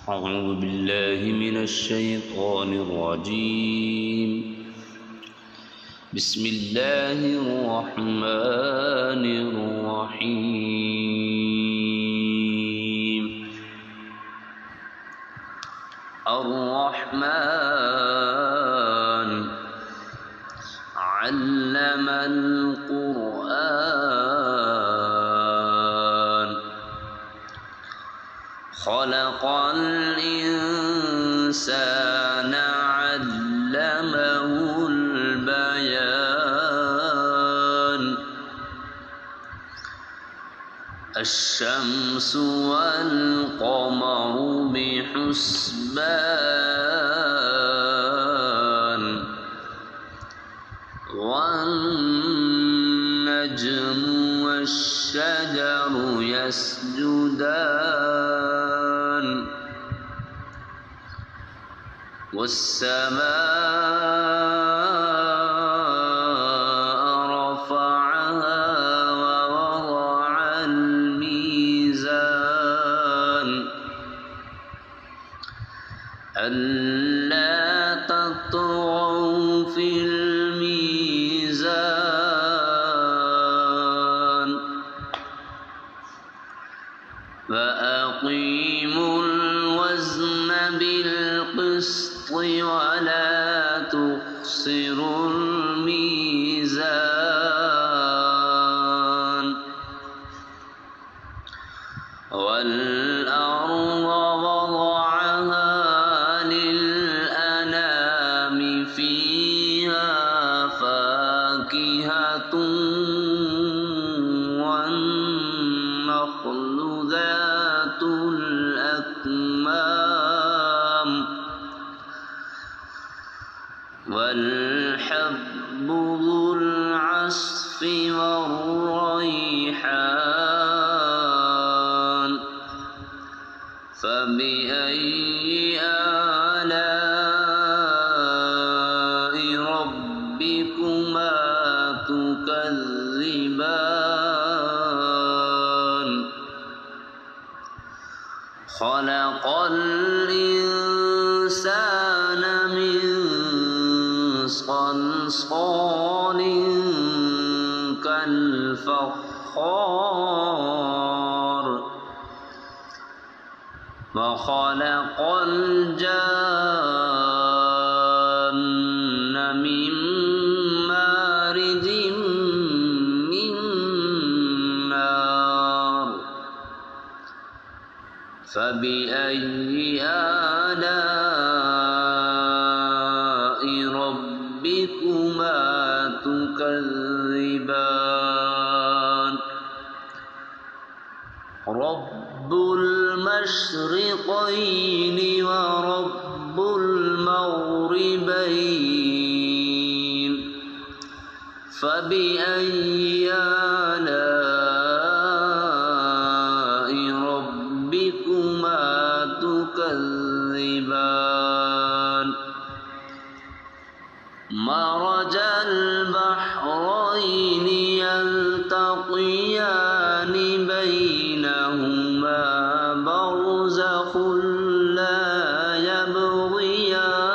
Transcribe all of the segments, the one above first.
أعوذ بالله من الشيطان الرجيم. بسم الله الرحمن الرحيم. الرحمن علم القرآن خلق الإنسان علمه البيان. الشمس والقمر بحسبان والنجم والشجر يسجدان والسماء رفعها ووضع الميزان ألا تطغوا في الميزان فأقيموا الوزن بالقسط ولا تخسروا الميزان. والأرض وضعها للأنام فيها فاكهة والنخل ذات الأكمام والحب ذو العصف والريحان. فبأي آلاء ربكما تكذبان. خلق الإنسان من صلصال كالفخار وخلق الجان من مارج من نار. فبأي آلاء ربكما تكذبان. رب المشرقين ورب المغربين. فبأي آلاء ربكما تكذبان. مرج البحرين يلتقيان بينهما برزخ لا يبغيان.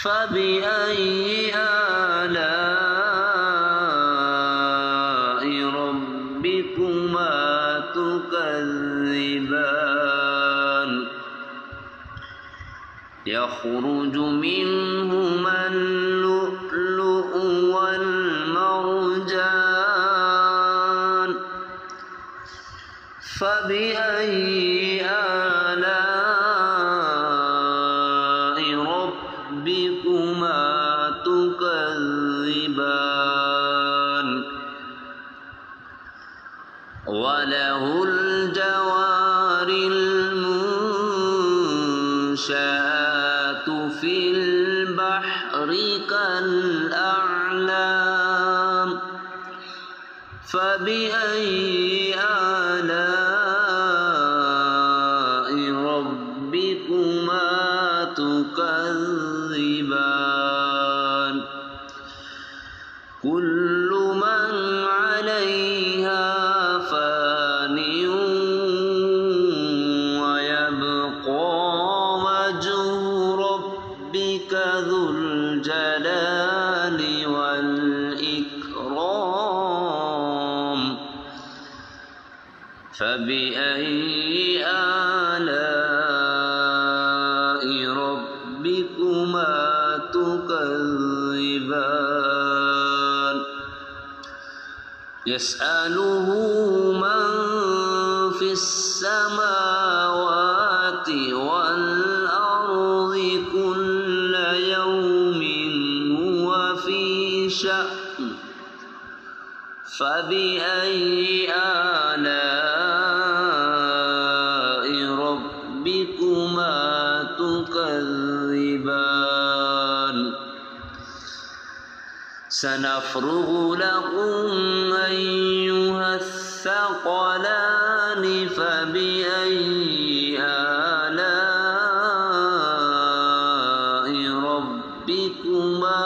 فبأي آلاء ربكما تكذبان. يخرج منهما اللؤلؤ والمرجان. فبأي آلاء ربكما تكذبان. وله الجوار المنشآت في البحر كالأعلام. فبأي آلاء ربكما تكذبان. كل من عليها فان فبأي آلاء ربكما تكذبان يسأله من في السماوات والأرض كل يوم هو في شأن فبأي آلاء ربكما تكذبان سنفرغ لكم أيها الثقلان فبأي آلاء ربكما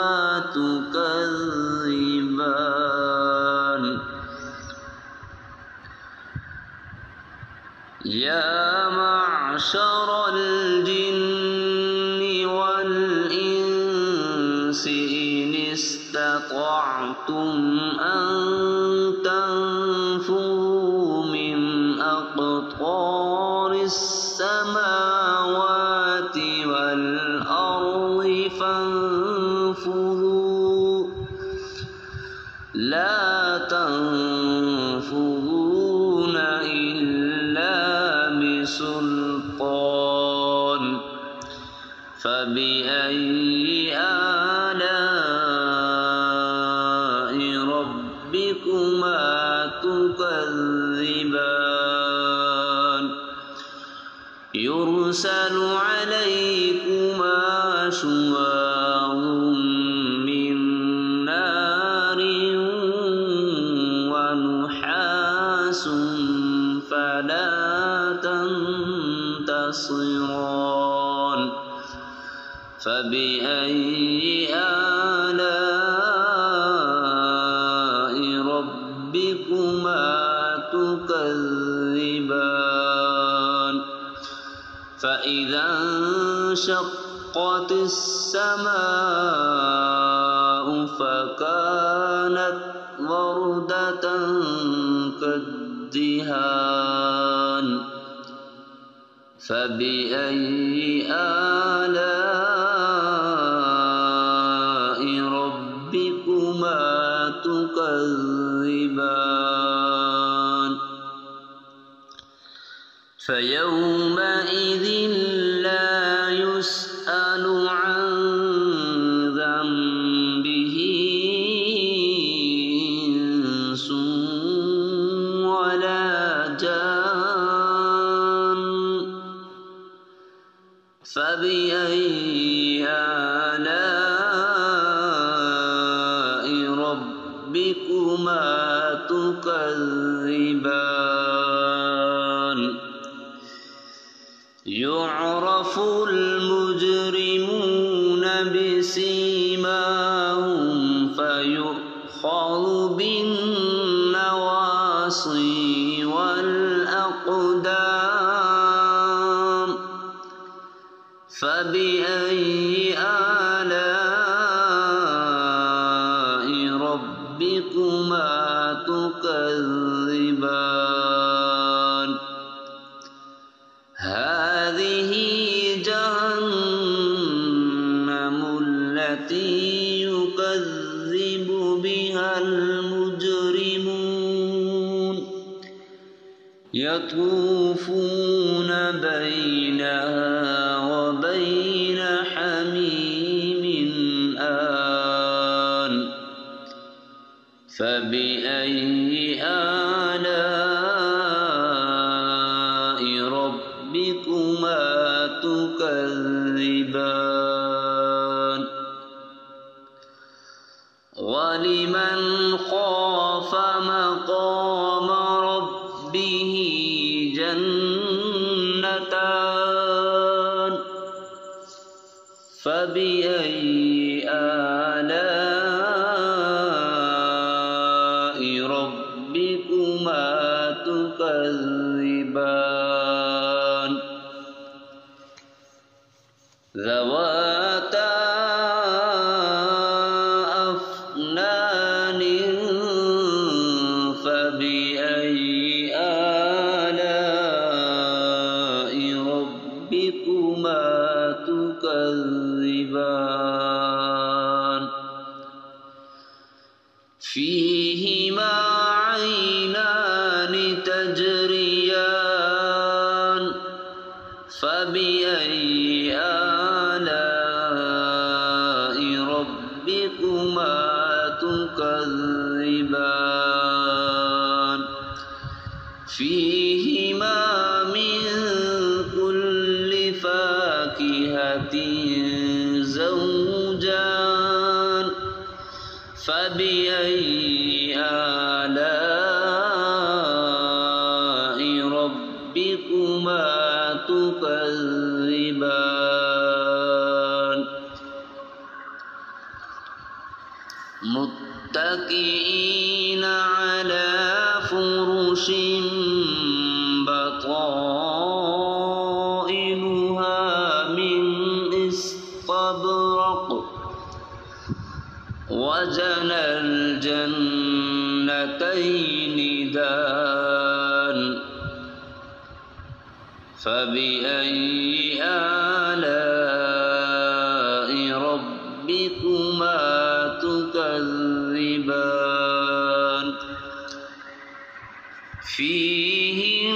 تكذبان يا معشر الجن والإنس إن استطعتم أن تنفذوا من أقطار السماوات والأرض فانفذوا لا تنفذون إلا بسلطان فبأي آلاء ربكما تكذبان يرسل عليكما شواظ من نار ونحاس فلا تنتصران فبأي آلاء ربكما تكذبان فإذا انشقت السماء فكانت وردة كالدهان فبأي آلاء ربكما تكذبان فيومئذ لا يسأل عن ذنبه إنس ولا جان فبأي آلاء ربكما تكذبان يعرف المجرمون بسيماهم فيؤخذ بالنواصي والأقدام فبأي آلاء ربكما تكذبان هذه جهنم التي يكذب بها المجرمون يطوفون بينها وبين حميم آن فبأي آلاء ربكما تكذبان ولمن خاف مقام ربه جنتان فبأي آلاء ربكما تكذبان ذواتا أفنان فبأي آلاء فبأي آلاء ربكما تكذبان فيهما من كل فاكهة زوجان فبأي آلاء ربكما تكذبان متكئين على فرش بطائنها من استبرق وجنى الجنتين دان فبأي آلاء ربكما تكذبان فيهن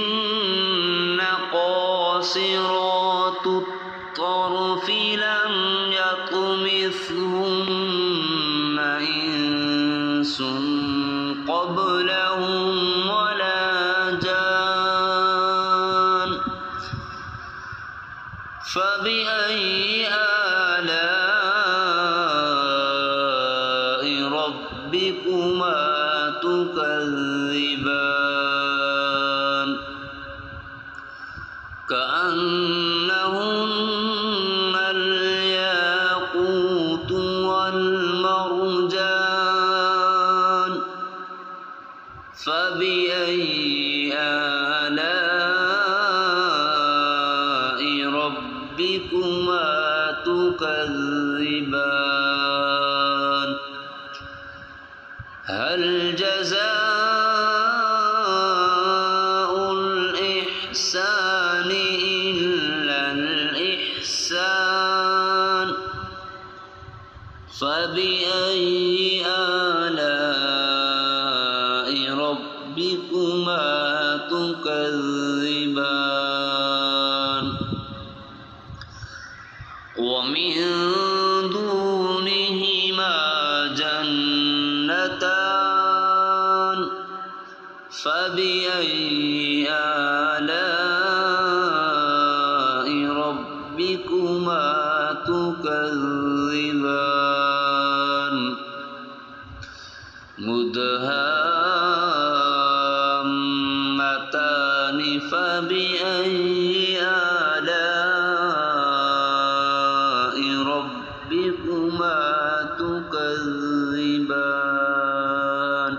قاصرات الطرف لم يطمثهن إنس قبلهم ولا جان فبأي آلاء ربكما تكذبان كأنهن الياقوت والمرجان فبأي آلاء ربكما تكذبان هل جزاء الإحسان إلا الإحسان فبأي آلاء ربكما تكذبان ومن دونهما جنتان فبأي آلاء ربكما تكذبان مدهامتان فبأي آلاء ربكما تكذبان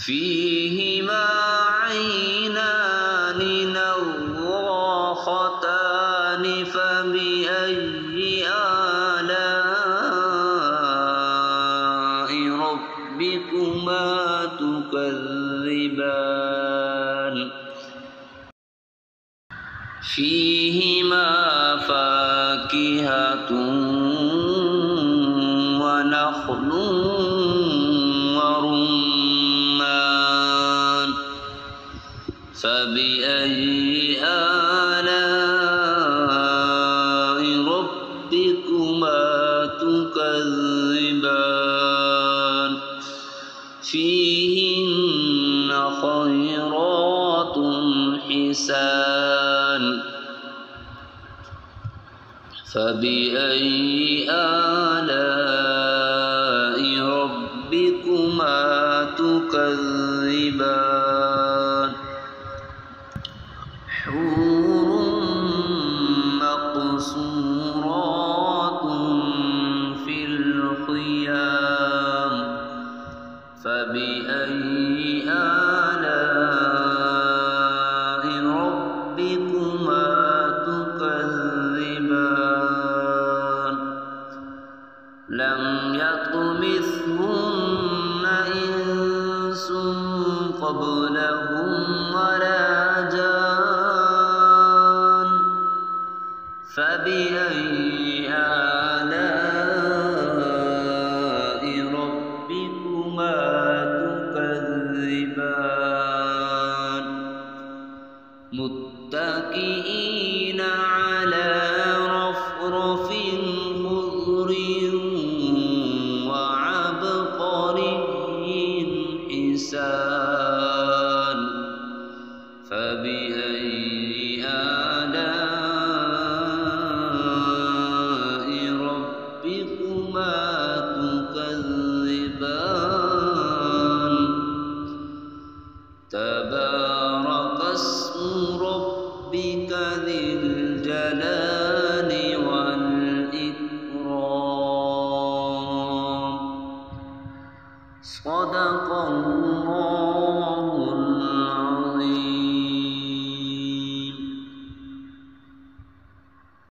فيهما عينان نضاختان فبأي آلاء ربكما تكذبان فيهما فاكهة ونخل ورمان فبأي آلاء ربكما تكذبان فيهن خيرات حسان فبأي آلاء ربكما تكذبان حور مقصورات في الخيام فبأي آلاء ربكما تكذبان لم يطمثهن إنس قبلهم ولا جان فبأي آلاء ربكما تكذبان متكئين على رفرف خضر وعبقري حسان فبأي آلاء ربكما تكذبان تبارك اسم ربك ذي الجلال والإكرام صدق الله